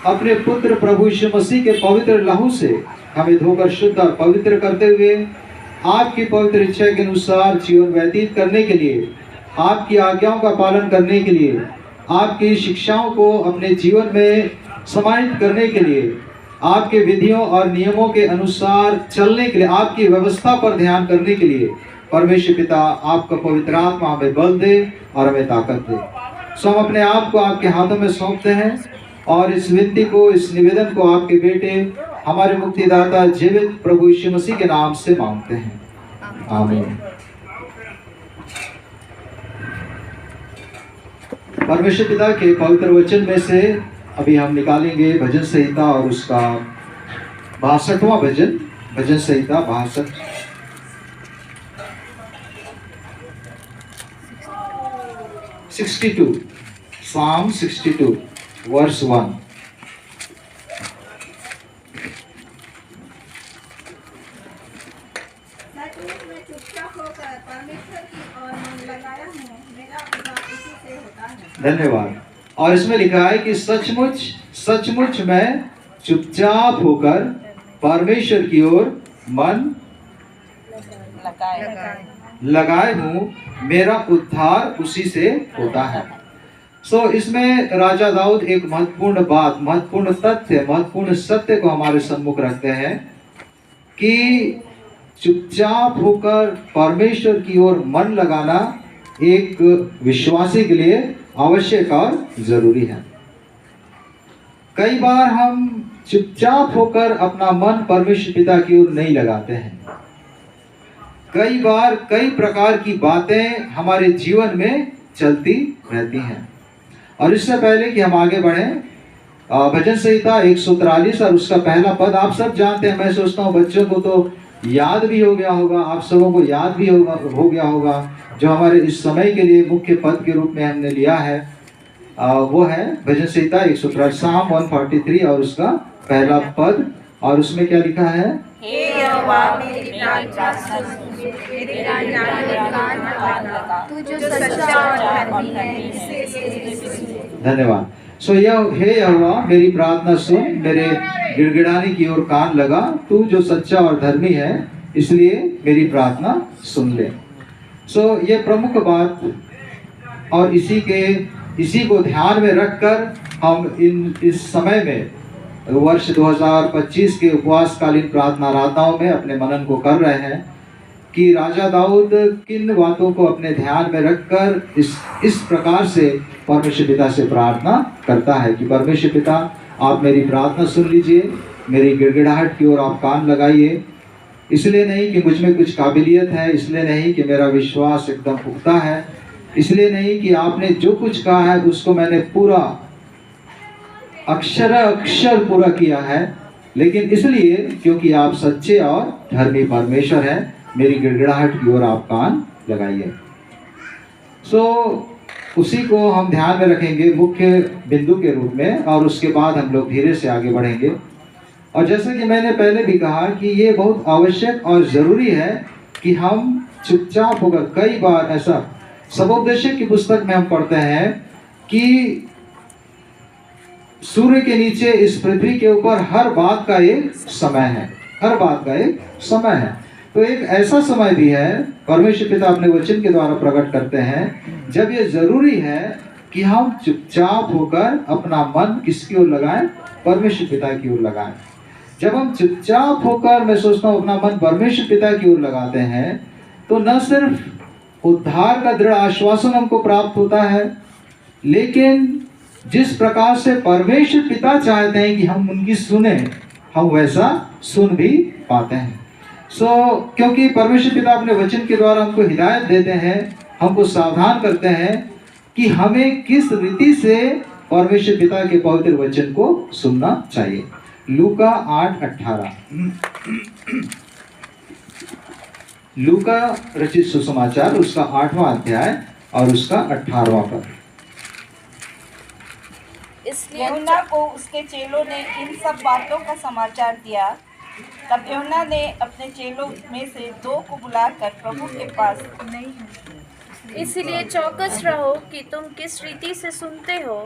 अपने पुत्र प्रभु यीशु मसीह के पवित्र लहू से हमें धोकर शुद्ध और पवित्र करते हुए आपकी पवित्र इच्छा के अनुसार जीवन व्यतीत करने के लिए, आपकी आज्ञाओं का पालन करने के लिए, आपकी शिक्षाओं को अपने जीवन में समाहित करने के लिए, आपके विधियों और नियमों के अनुसार चलने के लिए, आपकी व्यवस्था पर ध्यान करने के लिए परमेश्वर पिता आपका पवित्र आत्मा हमें बल दे और हमें ताकत दे। सो हम अपने आप को आपके हाथों में सौंपते हैं और इस विनती को, इस निवेदन को आपके बेटे हमारे मुक्तिदाता जीवित प्रभु यीशु मसीह के नाम से मांगते हैं, आमीन। परमेश्वर पिता के पवित्र वचन में से अभी हम निकालेंगे भजन संहिता और उसका 62वां भजन, भजन संहिता 62, Psalm 62 verse 1। धन्यवाद। और इसमें लिखा है कि सचमुच सचमुच मैं चुपचाप होकर परमेश्वर की ओर मन लगाए हूँ, मेरा उद्धार उसी से होता है। सो इसमें राजा दाऊद एक महत्वपूर्ण बात, महत्वपूर्ण तथ्य, महत्वपूर्ण सत्य को हमारे सम्मुख रखते हैं कि चुपचाप होकर परमेश्वर की ओर मन लगाना एक विश्वासी के लिए आवश्यक और जरूरी है। कई बार हम चुपचाप होकर अपना मन परमेश्वर पिता की ओर नहीं लगाते हैं। कई बार कई प्रकार की बातें हमारे जीवन में चलती रहती हैं। और इससे पहले कि हम आगे बढ़ें, भजन संहिता 143 और उसका पहला पद आप सब जानते हैं। मैं सोचता हूँ बच्चों को तो याद भी हो गया होगा, आप सबों को याद भी हो गया होगा। जो हमारे इस समय के लिए मुख्य पद के रूप में हमने लिया है वो है भजन संहिता 143 Psalm 143 और उसका पहला पद। और उसमें क्या लिखा है? हे यहोवा मेरी प्रार्थना सुन, मेरे कान लगा, तू जो सच्चा और धर्मी है। धन्यवाद। सो हे यहोवा मेरी प्रार्थना सुन, मेरे गिड़गिड़ाने की ओर कान लगा, तू जो सच्चा और धर्मी है, इसलिए मेरी प्रार्थना सुन ले। सो ये प्रमुख बात, और इसी को ध्यान में रखकर हम इस समय में वर्ष 2025 के उपवासकालीन प्रार्थना आराधनाओं में अपने मनन को कर रहे हैं कि राजा दाऊद किन बातों को अपने ध्यान में रखकर इस प्रकार से परमेश्वर पिता से प्रार्थना करता है कि परमेश्वर पिता आप मेरी प्रार्थना सुन लीजिए, मेरी गिड़गिड़ाहट की ओर आप कान लगाइए। इसलिए नहीं कि मुझ में कुछ काबिलियत है, इसलिए नहीं कि मेरा विश्वास एकदम पुख्ता है, इसलिए नहीं कि आपने जो कुछ कहा है उसको मैंने पूरा अक्षर पूरा किया है, लेकिन इसलिए क्योंकि आप सच्चे और धर्मी परमेश्वर हैं, मेरी गिड़गिड़ाहट की ओर आप कान लगाइए। सो उसी को हम ध्यान में रखेंगे मुख्य बिंदु के रूप में, और उसके बाद हम लोग धीरे से आगे बढ़ेंगे। और जैसे कि मैंने पहले भी कहा कि ये बहुत आवश्यक और ज़रूरी है कि हम चुपचाप होकर, कई बार ऐसा सबोपदेशक की पुस्तक में हम पढ़ते हैं कि सूर्य के नीचे इस पृथ्वी के ऊपर हर बात का एक समय है, हर बात का एक समय है। तो एक ऐसा समय भी है, परमेश्वर पिता अपने वचन के द्वारा प्रकट करते हैं, जब ये जरूरी है कि हम चुपचाप होकर अपना मन किसकी ओर लगाएं? परमेश्वर पिता की ओर लगाएं। जब हम चुपचाप होकर, मैं सोचता हूँ, अपना मन परमेश्वर पिता की ओर लगाते हैं तो न सिर्फ उद्धार का दृढ़ आश्वासन हमको प्राप्त होता है, लेकिन जिस प्रकार से परमेश्वर पिता चाहते हैं कि हम उनकी सुने, हम वैसा सुन भी पाते हैं। क्योंकि परमेश्वर पिता अपने वचन के द्वारा हमको हिदायत देते हैं, हमको सावधान करते हैं कि हमें किस रीति से परमेश्वर पिता के पवित्र वचन को सुनना चाहिए। लूका 8:18, लूका रचित सुसमाचार उसका 8वां अध्याय और उसका 18वां पद। इसलिए यूहन्ना को उसके चेलों ने इन सब बातों का समाचार दिया। तब यूहन्ना ने अपने चेलों में से 2 को बुलाकर प्रभु के पास इसलिए चौकस रहो कि तुम किस रीति से सुनते हो,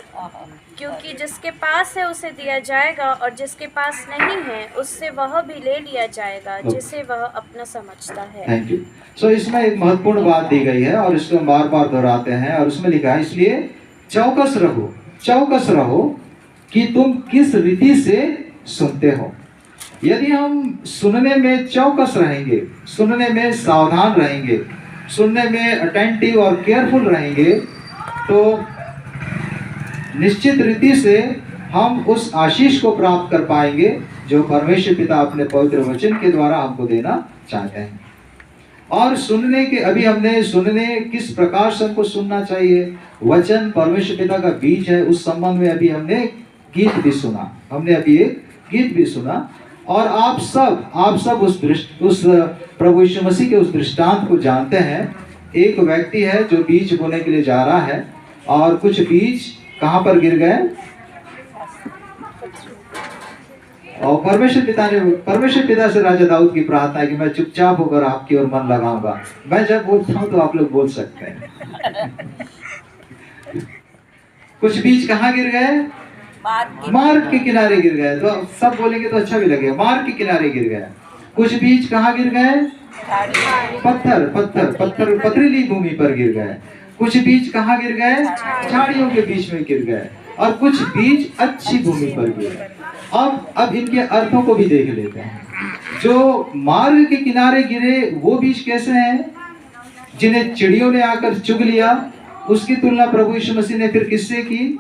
क्योंकि जिसके पास है उसे दिया जाएगा और जिसके पास नहीं है उससे वह भी ले लिया जाएगा जिसे वह अपना समझता है। Thank you. सो इसमें एक महत्वपूर्ण बात दी गई है और इसको हम बार बार दोहराते हैं और उसमें लिखा है इसलिए चौकस रहो कि तुम किस रीति से सुनते हो। यदि हम सुनने में चौकस रहेंगे, सुनने में सावधान रहेंगे, सुनने में अटेंटिव और केयरफुल रहेंगे, तो निश्चित रीति से हम उस आशीष को प्राप्त कर पाएंगे जो परमेश्वर पिता अपने पवित्र वचन के द्वारा हमको देना चाहते हैं। और सुनने के अभी हमने सुनने किस प्रकार से हमको सुनना चाहिए, वचन परमेश्वर पिता का बीज है, उस संबंध में अभी हमने गीत भी सुना, हमने अभी एक गीत भी सुना। और आप सब उस प्रभु यीशु मसीह के उस दृष्टांत को जानते हैं। एक व्यक्ति है जो बीज बोने के लिए जा रहा है और कुछ बीज कहाँ पर गिर गए, और परमेश्वर पिता से राजा दाऊद की प्रार्थना है कि मैं चुपचाप होकर आपकी ओर मन लगाऊंगा। मैं जब बोलता हूं तो आप लोग बोल सकते हैं। कुछ बीज कहाँ गिर गए, मार्ग के किनारे गिर गए। तो सब बोलेंगे तो अच्छा भी लगेगा, मार्ग के किनारे गिर गए। कुछ बीज कहाँ गिर गए, पथरीली भूमि पर गिर गए। कुछ बीज कहाँ गिर गए, झाड़ियों के बीच में गिर गए। और कुछ बीज अच्छी भूमि पर गिरे। अब इनके अर्थों को भी देख लेते हैं। जो मार्ग के किनारे गिरे वो बीज कैसे हैं, जिन्हें चिड़ियों ने आकर चुग लिया। उसकी तुलना प्रभु यीशु मसीह ने फिर किससे की,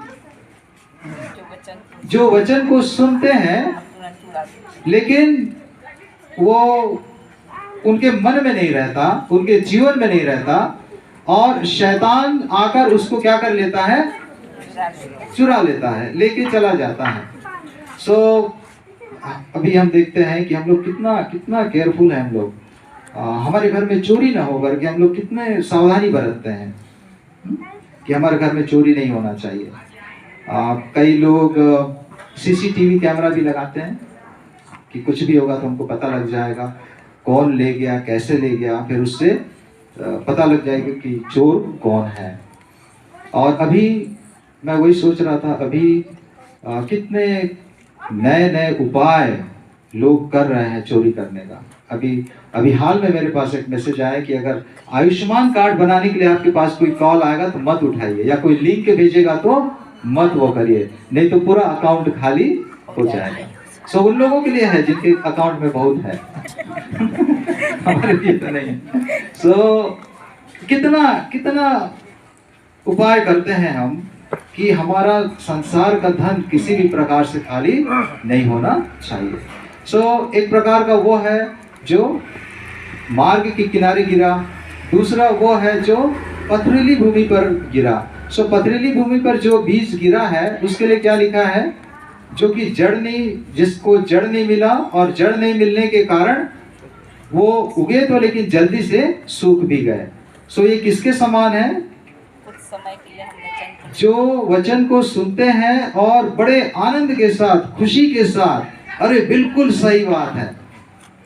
जो वचन को सुनते हैं लेकिन वो उनके मन में नहीं रहता, उनके जीवन में नहीं रहता, और शैतान आकर उसको क्या कर लेता है, चुरा लेता है, लेके चला जाता है। सो अभी हम देखते हैं कि हम लोग कितना केयरफुल है हम लोग। हमारे घर में चोरी ना हो करके हम लोग कितने सावधानी बरतते हैं कि हमारे घर में चोरी नहीं होना चाहिए। कई लोग सीसीटीवी कैमरा भी लगाते हैं कि कुछ भी होगा तो हमको पता लग जाएगा कौन ले गया, कैसे ले गया, फिर उससे पता लग जाएगा कि चोर कौन है। और अभी मैं वही सोच रहा था, अभी कितने नए उपाय लोग कर रहे हैं चोरी करने का। अभी हाल में मेरे पास एक मैसेज आया कि अगर आयुष्मान कार्ड बनाने के लिए आपके पास कोई कॉल आएगा तो मत उठाइए, या कोई लिंक भेजेगा तो मत वो करिए, नहीं तो पूरा अकाउंट खाली हो जाएगा। सो उन लोगों के लिए है जिनके अकाउंट में बहुत है हमारे लिए तो नहीं। सो कितना उपाय करते हैं हम कि हमारा संसार का धन किसी भी प्रकार से खाली नहीं होना चाहिए। सो एक प्रकार का वो है जो मार्ग के किनारे गिरा, दूसरा वो है जो पथरीली भूमि पर गिरा। सो पथरीली भूमि पर जो बीज गिरा है उसके लिए क्या लिखा है, जो कि जिसको जड़ नहीं मिला, और जड़ नहीं मिलने के कारण वो उगे तो लेकिन जल्दी से सूख भी गए। सो ये किसके समान है, कुछ समय के लिए हम जो वचन को सुनते हैं और बड़े आनंद के साथ, खुशी के साथ, अरे बिल्कुल सही बात है,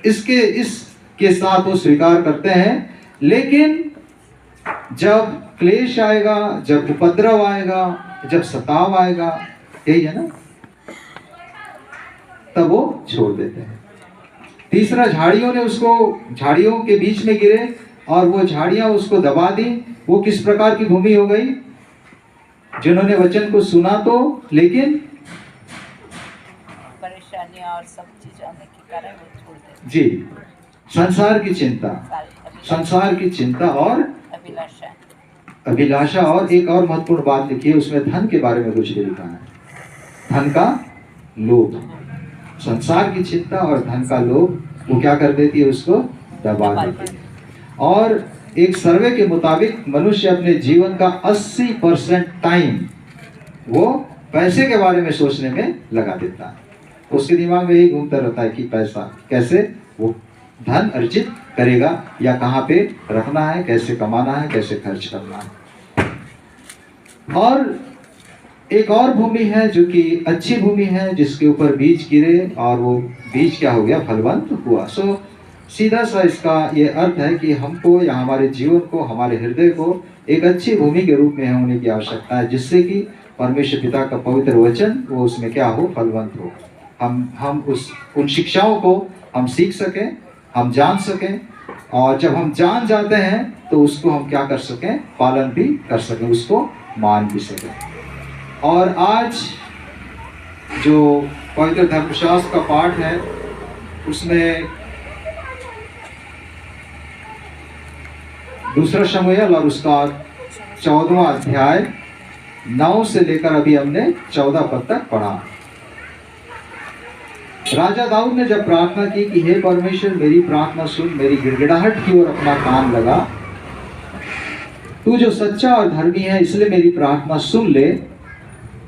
इसके साथ वो स्वीकार करते हैं। लेकिन जब क्लेश आएगा, जब उपद्रव आएगा, जब सताव आएगा, यही है ना, तब वो छोड़ देते हैं। तीसरा, झाड़ियों के बीच में गिरे और वो झाड़ियां उसको दबा दी। वो किस प्रकार की भूमि हो गई, जिन्होंने वचन को सुना तो लेकिन परेशानियां और सब चीज आने के कारण वो छोड़ देते जी, संसार की चिंता और अभिलाषा। और एक और महत्वपूर्ण बात लिखी है उसमें, धन के बारे में कुछ भी लिखा है, धन का लोभ। संसार की चिंता और धन का लोभ वो क्या कर देती है, उसको दबा देती है। और एक सर्वे के मुताबिक मनुष्य अपने जीवन का 80% टाइम वो पैसे के बारे में सोचने में लगा देता है। उसके दिमाग में यही घूमता रहता है कि पैसा कैसे वो धन अर्जित करेगा, या कहाँ पे रखना है, कैसे कमाना है, कैसे खर्च करना है। और एक और भूमि है जो कि अच्छी भूमि है, जिसके ऊपर बीज गिरे और वो बीज क्या हो गया, फलवंत हुआ। सो सीधा सा इसका ये अर्थ है कि हमको या हमारे जीवन को, हमारे हृदय को एक अच्छी भूमि के रूप में होने की आवश्यकता है, जिससे कि परमेश्वर पिता का पवित्र वचन वो उसमें क्या हो, फलवंत हो। हम उन शिक्षाओं को हम सीख सकें, हम जान सकें, और जब हम जान जाते हैं तो उसको हम क्या कर सकें, पालन भी कर सकें, उसको मान भी सकें। और आज जो पवित्र धर्मशास्त्र का पाठ है उसमें दूसरा शमूएल और उसका 14वां अध्याय 9 से लेकर अभी हमने 14 पद तक पढ़ा। राजा दाऊद ने जब प्रार्थना की कि हे परमेश्वर मेरी प्रार्थना सुन, मेरी गिड़गिड़ाहट की ओर अपना कान लगा, तू जो सच्चा और धर्मी है इसलिए मेरी प्रार्थना सुन ले।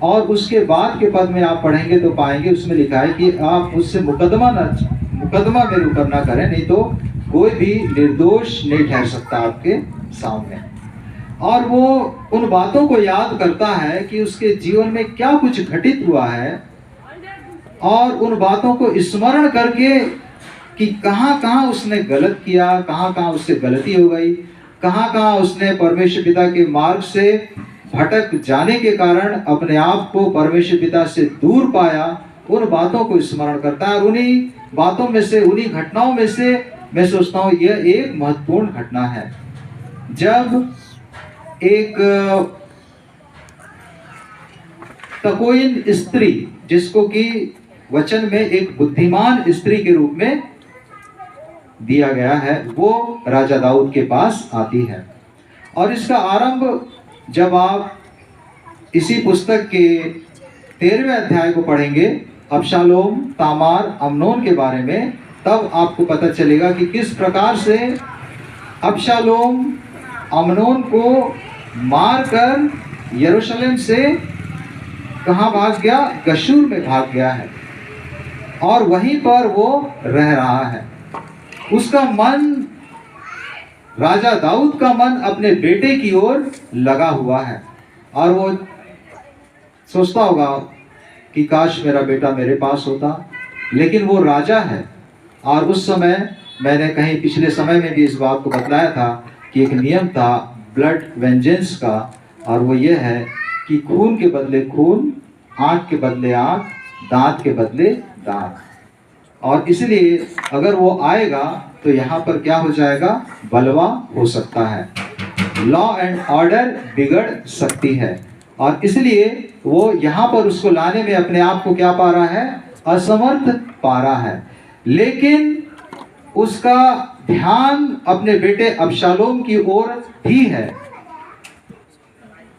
और उसके बाद के पद में आप पढ़ेंगे तो पाएंगे उसमें लिखा है कि आप मुझसे मुकदमा मेरे ऊपर ना करें, नहीं तो कोई भी निर्दोष नहीं ठहर सकता आपके सामने। और वो उन बातों को याद करता है कि उसके जीवन में क्या कुछ घटित हुआ है, और उन बातों को स्मरण करके कि कहाँ कहाँ उसने गलत किया, कहाँ कहाँ उससे गलती हो गई, कहाँ कहाँ उसने परमेश्वर पिता के मार्ग से भटक जाने के कारण अपने आप को परमेश्वर पिता से दूर पाया, उन बातों को स्मरण करता है। और उन्हीं बातों में से, उन्हीं घटनाओं में से मैं सोचता हूँ यह एक महत्वपूर्ण घटना है, जब एक तकोइन स्त्री, जिसको कि वचन में एक बुद्धिमान स्त्री के रूप में दिया गया है, वो राजा दाऊद के पास आती है। और इसका आरंभ जब आप इसी पुस्तक के 13वें अध्याय को पढ़ेंगे, अबशालोम, तामार, अम्नोन के बारे में, तब आपको पता चलेगा कि किस प्रकार से अबशालोम अम्नोन को मारकर यरूशलेम से कहाँ भाग गया, गशूर में भाग गया है, और वहीं पर वो रह रहा है। उसका मन, राजा दाऊद का मन अपने बेटे की ओर लगा हुआ है, और वो सोचता होगा कि काश मेरा बेटा मेरे पास होता। लेकिन वो राजा है, और उस समय मैंने कहीं पिछले समय में भी इस बात को बतलाया था कि एक नियम था ब्लड वेंजेंस का, और वो ये है कि खून के बदले खून, आंख के बदले आंख, दांत के बदले दांत। और इसलिए अगर वो आएगा तो यहाँ पर क्या हो जाएगा, बलवा हो सकता है, लॉ एंड ऑर्डर बिगड़ सकती है। और इसलिए वो यहाँ पर उसको लाने में अपने आप को क्या पा रहा है, असमर्थ पा रहा है। लेकिन उसका ध्यान अपने बेटे अबशालोम की ओर भी है।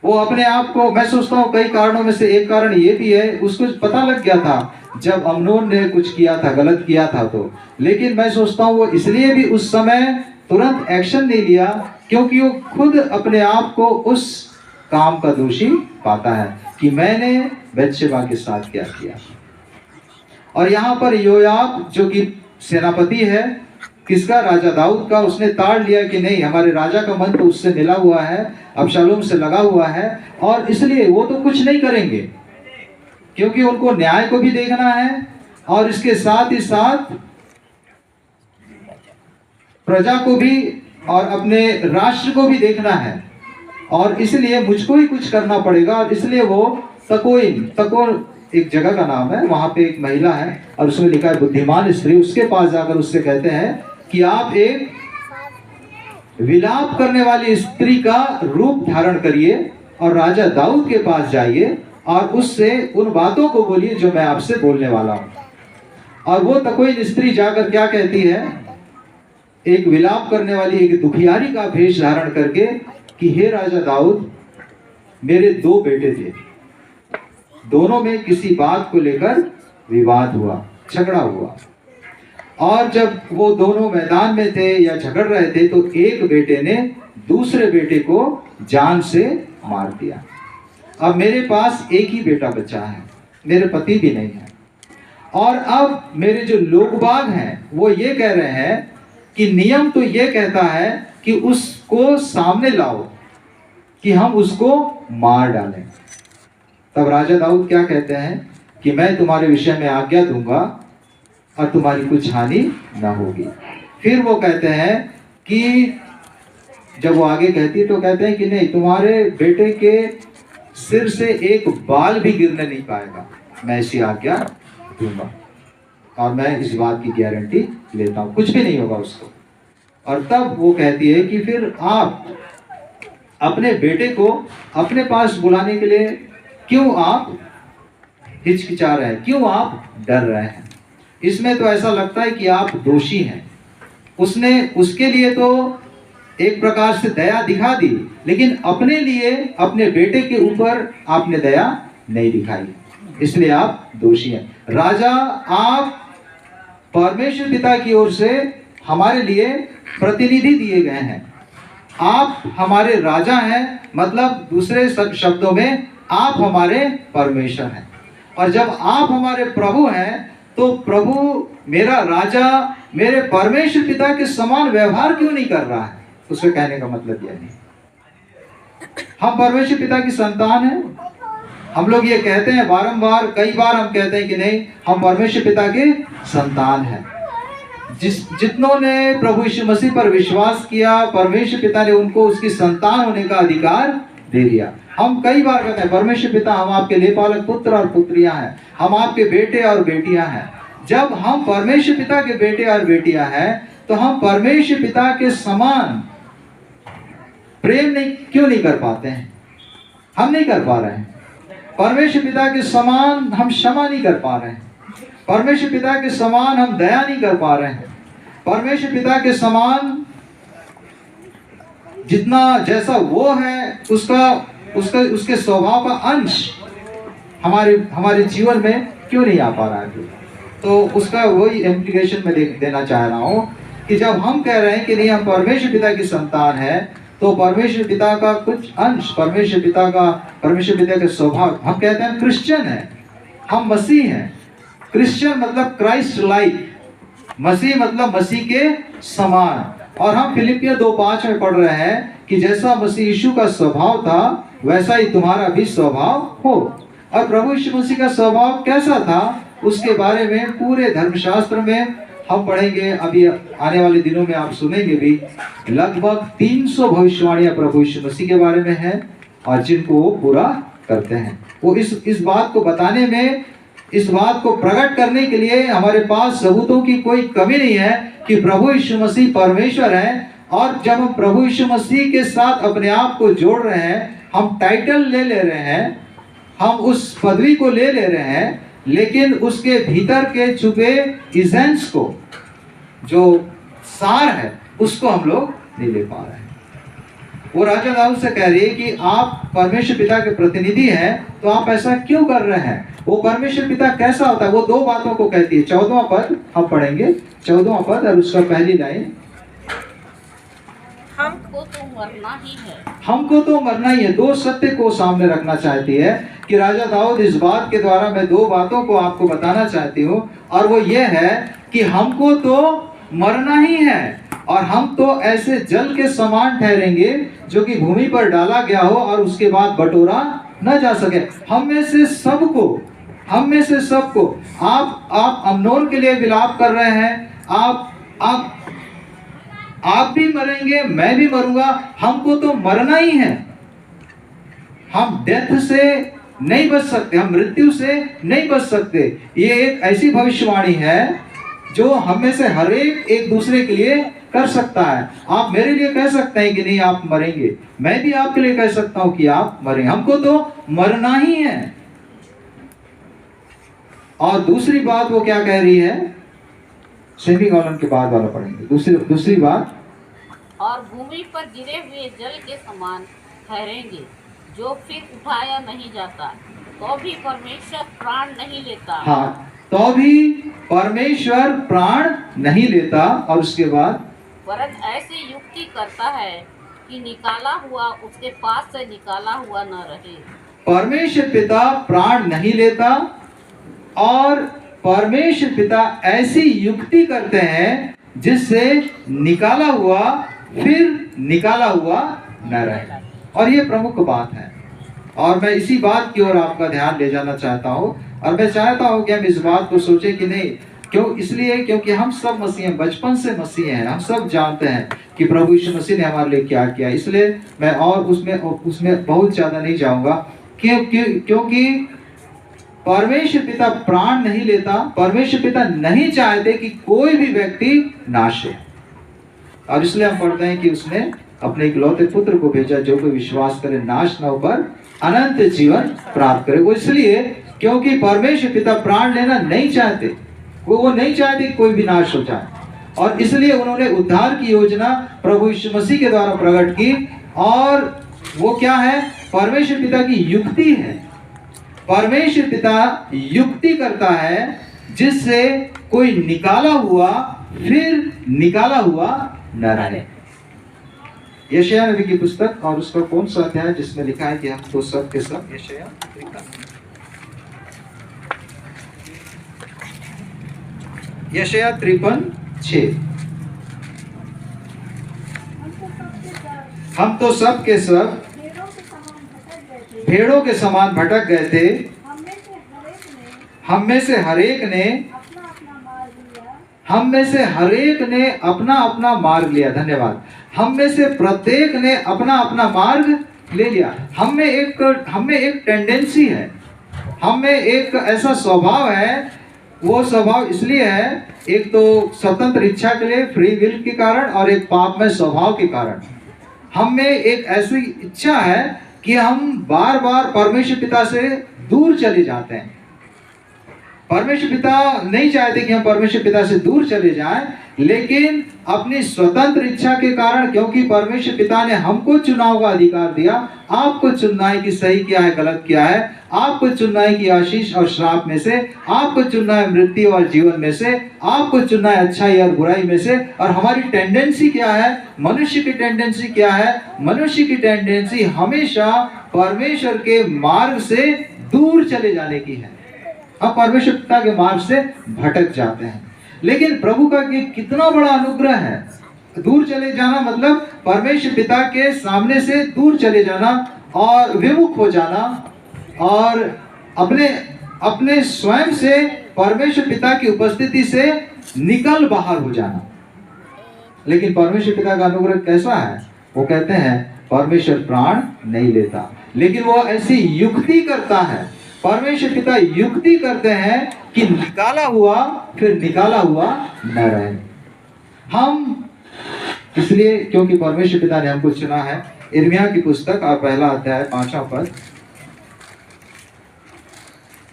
वो अपने आप को, मैं सोचता हूँ कई कारणों में से एक कारण ये भी है, उसको पता लग गया था जब अम्नोन ने कुछ किया था, गलत किया था तो। लेकिन मैं सोचता हूँ वो इसलिए भी उस समय तुरंत एक्शन नहीं लिया क्योंकि वो खुद अपने आप को उस काम का दोषी पाता है कि मैंने बत्शेबा के साथ क्या किया। और यहाँ पर योआब जो कि सेनापति है, किसका, राजा दाऊद का, उसने ताड़ लिया कि नहीं, हमारे राजा का मन तो उससे मिला हुआ है, अबशालोम से लगा हुआ है, और इसलिए वो तो कुछ नहीं करेंगे क्योंकि उनको न्याय को भी देखना है और इसके साथ ही साथ प्रजा को भी और अपने राष्ट्र को भी देखना है, और इसलिए मुझको ही कुछ करना पड़ेगा। और इसलिए वो तकोन एक जगह का नाम है, वहां पे एक महिला है और उसमें लिखा है बुद्धिमान स्त्री, उसके पास जाकर उससे कहते हैं कि आप एक विलाप करने वाली स्त्री का रूप धारण करिए और राजा दाऊद के पास जाइए और उससे उन बातों को बोलिए जो मैं आपसे बोलने वाला हूं। और वो तकोइन स्त्री जाकर क्या कहती है, एक विलाप करने वाली, एक दुखियारी का भेष धारण करके कि हे राजा दाऊद, मेरे 2 बेटे थे, दोनों में किसी बात को लेकर विवाद हुआ, झगड़ा हुआ, और जब वो दोनों मैदान में थे या झगड़ रहे थे तो एक बेटे ने दूसरे बेटे को जान से मार दिया। अब मेरे पास एक ही बेटा बचा है, मेरे पति भी नहीं है, और अब मेरे जो लोग बाग हैं वो ये कह रहे हैं कि नियम तो ये कहता है कि उसको सामने लाओ कि हम उसको मार डालें। तब राजा दाऊद क्या कहते हैं कि मैं तुम्हारे विषय में आज्ञा दूंगा और तुम्हारी कुछ हानि ना होगी। फिर वो कहते हैं कि जब वो आगे कहती है तो कहते हैं कि नहीं, तुम्हारे बेटे के सिर से एक बाल भी गिरने नहीं पाएगा, मैं ऐसी आज्ञा दूंगा और मैं इस बात की गारंटी लेता हूँ, कुछ भी नहीं होगा उसको। और तब वो कहती है कि फिर आप अपने बेटे को अपने पास बुलाने के लिए क्यों आप हिचकिचा रहे हैं, क्यों आप डर रहे हैं? इसमें तो ऐसा लगता है कि आप दोषी हैं। उसने उसके लिए तो एक प्रकार से दया दिखा दी, लेकिन अपने लिए, अपने बेटे के ऊपर आपने दया नहीं दिखाई, इसलिए आप दोषी हैं। राजा, आप परमेश्वर पिता की ओर से हमारे लिए प्रतिनिधि दिए गए हैं, आप हमारे राजा हैं, मतलब दूसरे शब्दों में आप हमारे परमेश्वर हैं। और जब आप हमारे प्रभु हैं तो प्रभु मेरा राजा मेरे परमेश्वर पिता के समान व्यवहार क्यों नहीं कर रहा है? उसके कहने का मतलब यह नहीं, हम परमेश्वर पिता की संतान हैं। हम लोग ये कहते हैं बारंबार, कई बार हम कहते हैं कि नहीं, हम परमेश्वर पिता के संतान हैं। जितनों ने प्रभु यीशु मसीह पर विश्वास किया, परमेश्वर पिता ने उनको उसकी संतान होने का अधिकार दे दिया। हम कई बार कहते हैं परमेश्वर पिता, हम आपके लेपालक पुत्र और पुत्रियां हैं, हम आपके बेटे और बेटियां हैं। जब हम परमेश्वर पिता के बेटे और बेटियां हैं तो हम परमेश्वर पिता के समान प्रेम क्यों नहीं कर पाते हैं? हम नहीं कर पा रहे हैं। परमेश्वर पिता के समान हम क्षमा नहीं कर पा रहे हैं, परमेश्वर पिता के समान हम दया नहीं कर पा रहे हैं, परमेश्वर पिता के समान जितना जैसा वो है उसके स्वभाव का अंश हमारे जीवन में क्यों नहीं आ पा रहा है? तो उसका वही इम्प्लीकेशन मैं देना चाह रहा हूँ कि जब हम कह रहे हैं कि नहीं, हम परमेश्वर पिता की संतान है, तो परमेश्वर पिता का कुछ अंश, परमेश्वर पिता के स्वभाव, हम कहते हैं क्रिश्चियन है, हम मसीह हैं। क्रिश्चियन मतलब क्राइस्ट लाइक, मसीह मतलब मसीह के समान। और हम फिलिपियर 2:5 में पढ़ रहे हैं कि जैसा मसीह यीशु का स्वभाव था वैसा ही तुम्हारा भी स्वभाव हो। और प्रभु यीशु मसीह का स्वभाव कैसा था उसके बारे में पूरे धर्मशास्त्र में हम पढ़ेंगे। अभी आने वाले दिनों में आप सुनेंगे भी, लगभग 300 भविष्यवाणियां प्रभु यीशु मसीह के बारे में है और जिनको वो पूरा करते हैं। वो इस बात को बताने में, इस बात को प्रकट करने के लिए हमारे पास सबूतों की कोई कमी नहीं है कि प्रभु यीशु मसीह परमेश्वर है। और जब हम प्रभु यीशु मसीह के साथ अपने आप को जोड़ रहे हैं, हम टाइटल ले रहे हैं, हम उस पदवी को ले रहे हैं, लेकिन उसके भीतर के छुपे इसेंस को, जो सार है, उसको हम लोग नहीं ले पा रहे हैं। वो राजा दाऊद से कह रही है कि आप परमेश्वर पिता के प्रतिनिधि हैं, तो आप ऐसा क्यों कर रहे हैं? वो परमेश्वर पिता कैसा होता है? वो 2 बातों को कहती है। 14वां पद हम पढ़ेंगे, 14वां पद और उसका पहली लाइन, हमको तो मरना ही है, हमको तो मरना ही है। 2 सत्य को सामने रखना चाहती है कि राजा दाऊद इस बात के द्वारा, मैं 2 बातों को आपको बताना चाहती हूँ, और वो ये है कि हमको तो मरना ही है और हम तो ऐसे जल के समान ठहरेंगे जो कि भूमि पर डाला गया हो और उसके बाद बटोरा न जा सके। हम में से सबको आप अम्नोन के लिए विलाप कर रहे हैं, आप भी मरेंगे, मैं भी मरूंगा, हमको तो मरना ही है। हम डेथ से नहीं बच सकते, हम मृत्यु से नहीं बच सकते। ये एक ऐसी भविष्यवाणी है जो हम में से हर एक दूसरे के लिए कर सकता है। आप मेरे लिए कह सकते हैं कि नहीं आप मरेंगे, मैं भी आपके लिए कह सकता हूं कि आप मरेंगे, हमको तो मरना ही है। और दूसरी बात वो क्या कह रही है, सेमीकोलन के बाद वाला पढ़ेंगे। दूसरी बात, और भूमि पर गिरे हुए जल के समान ठहरेंगे जो फिर उठाया नहीं जाता, तो भी परमेश्वर प्राण नहीं लेता। हाँ, तो भी परमेश्वर प्राण नहीं लेता। और उसके बाद, वरन ऐसी युक्ति करता है कि निकाला हुआ उसके पास से निकाला हुआ न रहे। परमेश्वर पिता प्राण नहीं लेता और परमेश्वर पिता ऐसी युक्ति करते हैं जिससे निकाला हुआ फिर निकाला हुआ न रहे। और ये प्रमुख बात है और मैं इसी बात की ओर आपका ध्यान ले जाना चाहता हूँ। और मैं चाहता हूँ कि हम इस बात को सोचें कि नहीं, इसलिए क्योंकि हम सब मसीह हैं, बचपन से मसीह हैं, हम सब जानते हैं कि प्रभु यीशु मसीह ने हमारे लिए क्या किया। इसलिए मैं और उसमें बहुत ज्यादा नहीं जाऊंगा, क्योंकि परमेश्वर पिता प्राण नहीं लेता, परमेश्वर पिता नहीं चाहते कि कोई भी व्यक्ति नाश हो, और इसलिए हम पढ़ते हैं कि उसने अपने इकलौते पुत्र को भेजा, जो कोई विश्वास करे नाश न होकर अनंत जीवन प्राप्त करे। वो इसलिए क्योंकि परमेश्वर पिता प्राण लेना नहीं चाहते, वो नहीं चाहते कि कोई भी नाश हो जाए, और इसलिए उन्होंने उद्धार की योजना प्रभु यीशु मसीह के द्वारा प्रकट की। और वो क्या है? परमेश्वर पिता की युक्ति है। परमेश्वर पिता युक्ति करता है जिससे कोई निकाला हुआ फिर निकाला हुआ न रहे। यशायाह नबी की पुस्तक, और उसका कौन सा अध्याय जिसमें लिखा है कि हम तो सब के सब, यशायाह 53:6, हम तो सब के सब भेड़ों के समान भटक गए थे, हम में से हर एक ने अपना अपना मार्ग लिया। धन्यवाद। हम में से प्रत्येक ने अपना अपना मार्ग ले लिया। हम में एक टेंडेंसी है, हम में एक ऐसा स्वभाव है। वो स्वभाव इसलिए है, एक तो स्वतंत्र इच्छा के लिए, फ्री विल के कारण, और एक पाप में स्वभाव के कारण। हम में एक ऐसी इच्छा है कि हम बार बार परमेश्वर पिता से दूर चले जाते हैं। परमेश्वर पिता नहीं चाहते कि हम परमेश्वर पिता से दूर चले जाएं, लेकिन अपनी स्वतंत्र इच्छा के कारण, क्योंकि परमेश्वर पिता ने हमको चुनाव का अधिकार दिया, आपको चुनना है कि सही क्या है, गलत क्या है, आपको चुनना है कि आशीष और श्राप में से, आपको चुनना है मृत्यु और जीवन में से, आपको चुनना है अच्छाई और बुराई में से। और हमारी टेंडेंसी क्या है? मनुष्य की टेंडेंसी क्या है? मनुष्य की टेंडेंसी हमेशा परमेश्वर के मार्ग से दूर चले जाने की है। हम परमेश्वर पिता के मार्ग से भटक जाते हैं। लेकिन प्रभु का कितना बड़ा अनुग्रह है। दूर चले जाना मतलब परमेश्वर पिता के सामने से दूर चले जाना और विमुख हो जाना, और अपने स्वयं से परमेश्वर पिता की उपस्थिति से निकल बाहर हो जाना। लेकिन परमेश्वर पिता का अनुग्रह कैसा है? वो कहते हैं परमेश्वर प्राण नहीं लेता, लेकिन वो ऐसी युक्ति करता है। परमेश्वर पिता युक्ति करते हैं कि निकाला हुआ फिर निकाला हुआ न रहे। हम इसलिए क्योंकि परमेश्वर पिता ने हमको चुना है। यिर्मयाह की पुस्तक और 1 अध्याय 5वां पद,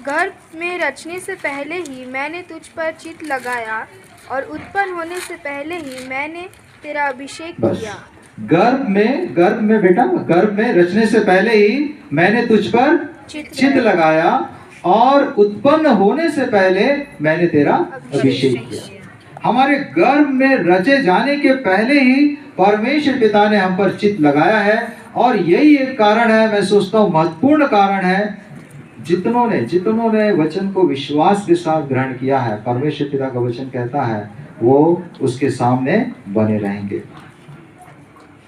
गर्भ में रचने से पहले ही मैंने तुझ पर चित्त लगाया, और उत्पन्न होने से पहले ही मैंने तेरा अभिषेक किया। गर्भ में बेटा, गर्भ में रचने से पहले ही मैंने तुझ पर चित्त लगाया, और उत्पन्न होने से पहले मैंने तेरा अभिषेक किया। हमारे गर्भ में रचे जाने के पहले ही परमेश्वर पिता ने हम पर चित्त लगाया है। और यही एक कारण है, मैं सोचता हूँ महत्वपूर्ण कारण है, जितनों ने वचन को विश्वास के साथ ग्रहण किया है, परमेश्वर पिता का वचन कहता है वो उसके सामने बने रहेंगे।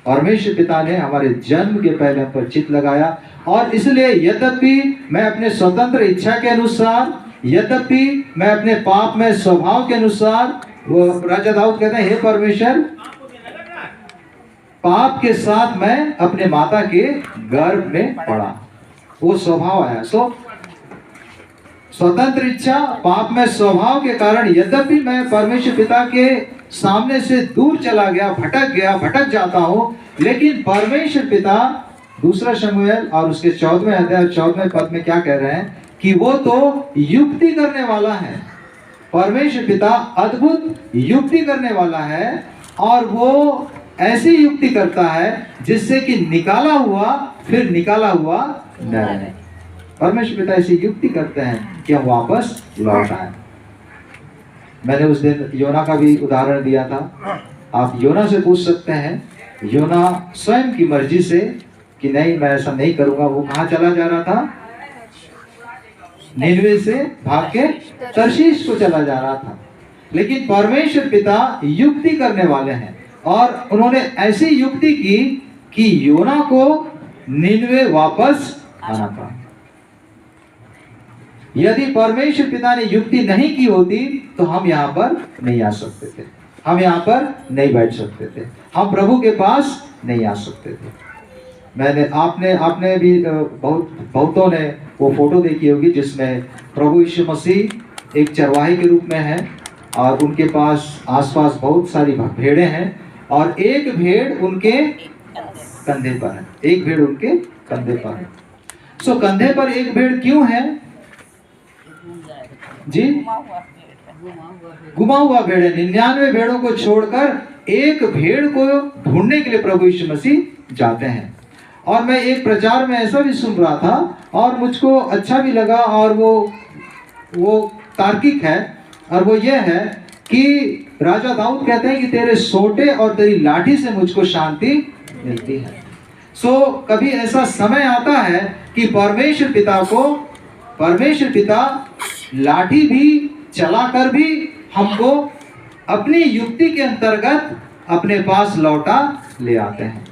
परमेश्वर पिता ने हमारे जन्म के पहले हम पर चित्त लगाया, और इसलिए यद्यपि मैं अपने स्वतंत्र इच्छा के अनुसार, यद्यपि मैं अपने पाप में स्वभाव के अनुसार, वो राजा दाऊद कहते हैं, हे परमेश्वर, पाप के साथ मैं अपने माता के गर्भ में पड़ा, वो स्वभाव आया। स्वतंत्र इच्छा, पाप में स्वभाव के कारण यद्यपि मैं परमेश्वर पिता के सामने से दूर चला गया, भटक जाता हूँ, लेकिन परमेश्वर पिता 2 शमूएल और उसके 14वें अध्याय 14वें पद में क्या कह रहे हैं कि वो तो युक्ति करने वाला है। परमेश्वर पिता अद्भुत युक्ति करने वाला है, और वो ऐसी युक्ति करता है जिससे कि निकाला हुआ फिर निकाला हुआ न रहे। परमेश्वर पिता ऐसी युक्ति करते हैं कि हम वापस लौट आए। मैंने उस दिन योना का भी उदाहरण दिया था। आप योना से पूछ सकते हैं, योना स्वयं की मर्जी से कि नहीं मैं ऐसा नहीं करूंगा, वो कहाँ चला जा रहा था? निनवे से भाग के तर्शीश को चला जा रहा था। लेकिन परमेश्वर पिता युक्ति करने वाले हैं, और उन्होंने ऐसी युक्ति की कि योना को निनवे वापस आना पड़ा। यदि परमेश्वर पिता ने युक्ति नहीं की होती तो हम यहाँ पर नहीं आ सकते थे, हम यहाँ पर नहीं बैठ सकते थे, हम प्रभु के पास नहीं आ सकते थे। आपने भी बहुतों ने वो फोटो देखी होगी जिसमें प्रभु यीशु मसीह एक चरवाहे के रूप में है और उनके पास आसपास बहुत सारी भेड़ें हैं और एक भेड़ उनके कंधे पर है, एक भेड़ उनके कंधे पर है। सो कंधे पर एक भेड़ क्यों है जी? गुमा हुआ भेड़ है। 99 भेड़ों को छोड़कर एक भेड़ को ढूंढने के लिए प्रभु यीशु मसीह जाते हैं। और मैं एक प्रचार में ऐसा भी सुन रहा था और मुझको अच्छा भी लगा और वो तार्किक है और वो ये है कि राजा दाऊद कहते हैं कि तेरे सोटे और तेरी लाठी से मुझको शांति मिलती है। सो कभी ऐसा समय आता है कि परमेश्वर पिता लाठी भी चलाकर भी हमको अपनी युक्ति के अंतर्गत अपने पास लौटा ले आते हैं।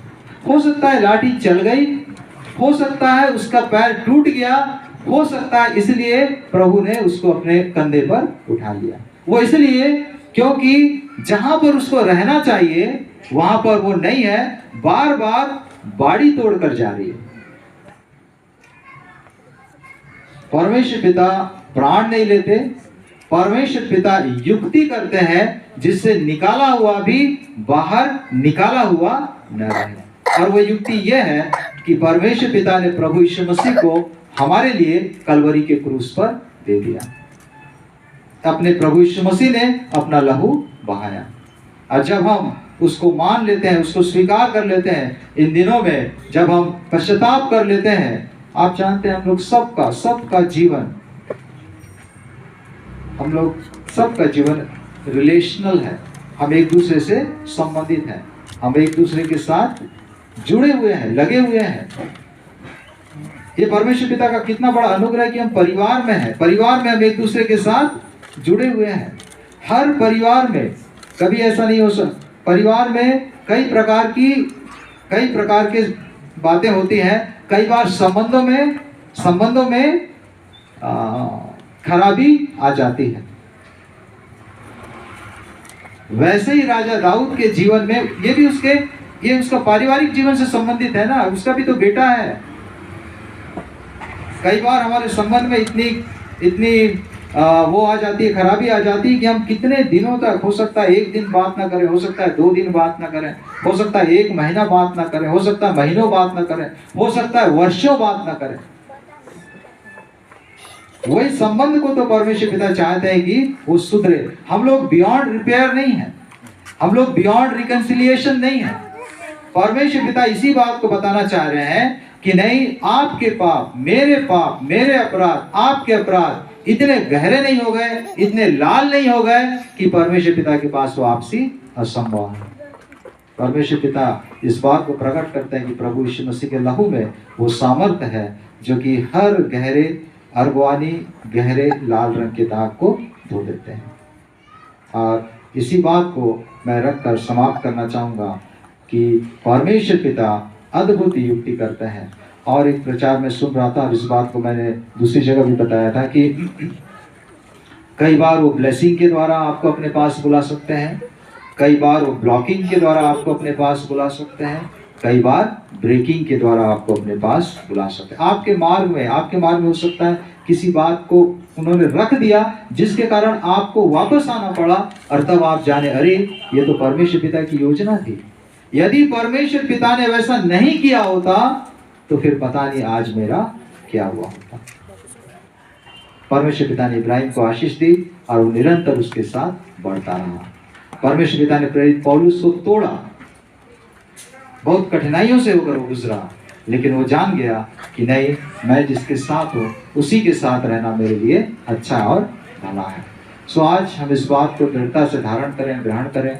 हो सकता है लाठी चल गई, हो सकता है उसका पैर टूट गया, हो सकता है इसलिए प्रभु ने उसको अपने कंधे पर उठा लिया। वो इसलिए क्योंकि जहां पर उसको रहना चाहिए वहां पर वो नहीं है, बार बार बाड़ी तोड़कर जा रही है। परमेश्वर पिता प्राण नहीं लेते, परमेश्वर पिता युक्ति करते हैं जिससे निकाला हुआ भी बाहर निकाला हुआ न रहे। और वो युक्ति यह है कि परमेश्वर पिता ने प्रभु यीशु मसीह को हमारे लिए कलवरी के क्रूस पर दे दिया। अपने प्रभु यीशु मसीह ने अपना लहू बहाया और जब हम उसको मान लेते हैं, उसको स्वीकार कर लेते हैं, इन दिनों में जब हम पश्चाताप कर लेते हैं, आप जानते हैं हम लोग सबका जीवन रिलेशनल है। हम एक दूसरे से संबंधित हैं, हम एक दूसरे के साथ जुड़े हुए हैं, लगे हुए हैं। ये परमेश्वर पिता का कितना बड़ा अनुग्रह है कि हम परिवार में हैं, परिवार में हम एक दूसरे के साथ जुड़े हुए हैं। हर परिवार में कभी ऐसा नहीं हो सकता, परिवार में कई प्रकार की बातें होती हैं। कई बार संबंधों में खराबी आ जाती है। वैसे ही राजा दाऊद के जीवन में ये उसका पारिवारिक जीवन से संबंधित है ना, उसका भी तो बेटा है। कई बार हमारे संबंध में इतनी वो आ जाती है, खराबी आ जाती है कि हम कितने दिनों तक, हो सकता है 1 दिन बात ना करें, हो सकता है 2 दिन बात ना करें, हो सकता है 1 महीना बात ना करें, हो सकता है महीनों बात ना करें, हो सकता है वर्षों बात ना करें। वही संबंध को तो परमेश्वर पिता चाहते हैं कि वो सुधरे। हम लोग बियॉन्ड रिपेयर नहीं है, हम लोग बियॉन्ड रिकंसिलिएशन नहीं है। परमेश्वर पिता इसी बात को बताना चाह रहे हैं कि नहीं, आपके पाप, मेरे अपराध, आपके अपराध इतने गहरे नहीं हो गए, इतने लाल नहीं हो गए कि परमेश्वर पिता के पास वापसी असंभव है। परमेश्वर पिता इस बात को प्रकट करते हैं कि प्रभु यीशु मसीह के लहू में वो सामर्थ्य है जो कि हर गहरे लाल रंग के दाग को धो देते हैं। और इसी बात को मैं रखकर समाप्त करना चाहूँगा कि परमेश्वर पिता अद्भुत युक्ति करते हैं। और एक प्रचार में सुन रहा था, इस बात को मैंने दूसरी जगह भी बताया था कि कई बार वो ब्लेसिंग के द्वारा आपको अपने पास बुला सकते हैं, कई बार वो ब्लॉकिंग के द्वारा आपको अपने पास बुला सकते हैं, कई बार ब्रेकिंग के द्वारा आपको अपने पास बुला सकते हैं। आपके मार्ग में हो सकता है किसी बात को उन्होंने रख दिया जिसके कारण आपको वापस आना पड़ा और तब आप जाने, अरे ये तो परमेश्वर पिता की योजना थी। यदि परमेश्वर पिता ने वैसा नहीं किया होता तो फिर पता नहीं आज मेरा क्या हुआ होता। परमेश्वर पिता ने इब्राहिम को आशीष दी और वो निरंतर उसके साथ बढ़ता रहा। परमेश्वर पिता ने प्रेरित पौलुस को तोड़ा, बहुत कठिनाइयों से होकर वो गुजरा, लेकिन वो जान गया कि नहीं, मैं जिसके साथ हूँ उसी के साथ रहना मेरे लिए अच्छा और भला है। सो आज हम इस बात को दृढ़ता से धारण करें, ग्रहण करें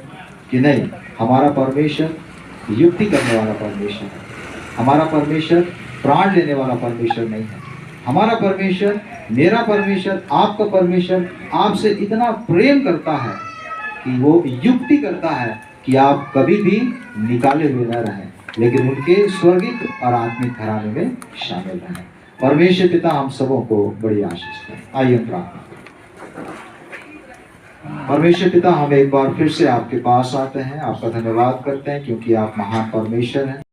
कि नहीं, हमारा परमेश्वर युक्ति करने वाला परमेश्वर है। हमारा परमेश्वर प्राण लेने वाला परमेश्वर नहीं है। हमारा परमेश्वर, मेरा परमेश्वर, आपका परमेश्वर आपसे इतना प्रेम करता है कि वो युक्ति करता है कि आप कभी भी निकाले हुए न रहें, लेकिन उनके स्वर्गिक और आत्मिक घराने में शामिल रहें। परमेश्वर पिता हम सबों को बड़ी आशीष दें। आइए हम प्रार्थना। परमेश्वर पिता, हम एक बार फिर से आपके पास आते हैं, आपका धन्यवाद करते हैं क्योंकि आप महान परमेश्वर हैं।